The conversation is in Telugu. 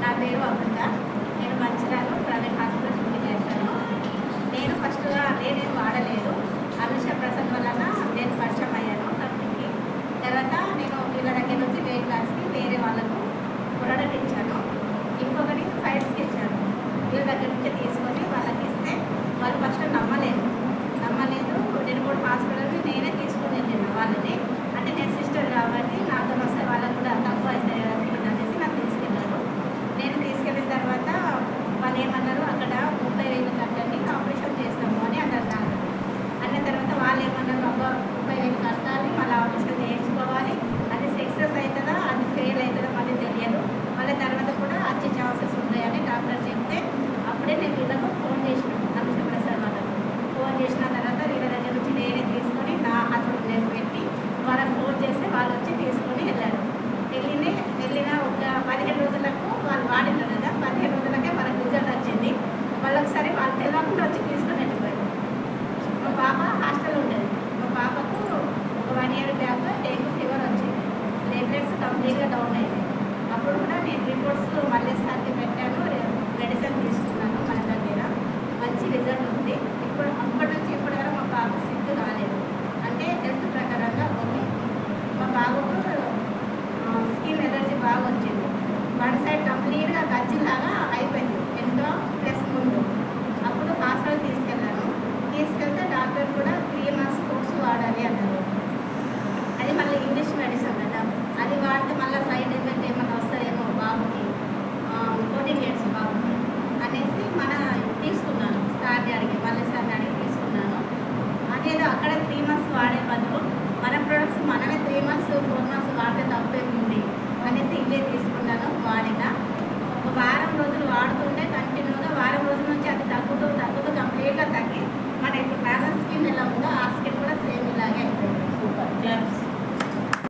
నా పేరు అమృత. నేను మంచిర్యాలలో ప్రైవేట్ హాస్పిటల్ డ్యూటీ చేస్తాను. నేను ఫస్ట్గా నేను వాడలేదు. అనుష ప్రసాద్ వలన నేను పరిచయం అయ్యాను కంపెనీకి. తర్వాత నేను వీళ్ళ దగ్గర నుంచి వెయిట్ లాస్కి వేరే వాళ్ళకు ప్రోడక్ట్ ఇచ్చాను. ఇంకొకటి ఫైల్స్కి ఇచ్చాను. వీళ్ళ దగ్గర నుంచి తీసుకొని వాళ్ళకి ఇస్తే వాళ్ళు ఫస్ట్ నమ్మలేదు. నేను కూడా హాస్పిటల్ని నేనే తీసుకుని వెళ్ళిన వాళ్ళని. అంటే నేను సిస్టర్ కాబట్టి నాతో వస్తే వాళ్ళకు కూడా తక్కువ అవుతాయి కదా అనేసి నాకు తీసుకెళ్ళారు. నేను తీసుకెళ్ళిన తర్వాత వాళ్ళు ఏమన్నారు, అక్కడ 30,000 కట్టండి ఆపరేషన్ చేస్తాము అని అన్నారు. అన్న తర్వాత వాళ్ళు ఏమన్నారు, 30,000 కట్టాలి, మళ్ళీ ఆపరేషన్ చేయించుకోవాలి, అది సక్సెస్ అవుతుందా అది ఫెయిల్ అవుతుందా మళ్ళీ తెలియదు, మళ్ళీ తర్వాత కూడా వచ్చే ఛాన్సెస్ ఉన్నాయని డాక్టర్ చెప్తే అప్పుడే నేను వీళ్ళకు ఫోన్ చేసినాను. అనుష ప్రసాద్ వాళ్ళకు ఫోన్ చేసిన తర్వాత వీళ్ళ దగ్గర నుంచి నేనే తీసుకొని నా హాస్పిటల్ నేను పెట్టి వాళ్ళకి ఫోన్ చేస్తే వాళ్ళు వచ్చి తీసుకొని వెళ్ళారు. వెళ్ళిన ఒక 15 రోజులకు వాళ్ళు వాడినారు కదా, 15 రోజులకే వాళ్ళకి రిజల్ట్ వచ్చింది. వాళ్ళొకసారి వాళ్ళు తెలియకుండా వచ్చి తీసుకొని వెళ్ళిపోయారు. మా పాప హాస్టల్ ఉండేది. మా పాపకు ఒక 1 year బ్యాక్ డెంగ్యూ ఫీవర్ వచ్చింది. ప్లేట్లెట్స్ కంప్లీట్గా డౌన్ అయింది. అప్పుడు కూడా నేను రిపోర్ట్స్ మళ్ళీ సార్కి పెట్టాను, మెడిసిన్ తీసుకున్నాను. మన దగ్గర మంచి రిజల్ట్ ఉంది. అప్పటి నుంచి ఇప్పటి వరకు మా పాప సిక్ కాలేదు. అంటే హెల్త్ ప్రకారంగా ఓకే. మా బాబుకు స్కిన్ ఎలర్జీ బాగా వచ్చింది. వన్ సైడ్ కంప్లీట్గా గజ్జిలాగా అయిపోయింది. ఎంతో ప్లస్ ముందు అప్పుడు హాస్పిటల్ తీసుకెళ్ళాను. తీసుకెళ్తే డాక్టర్ కూడా 3 months కోర్సు వాడాలి అన్నారు.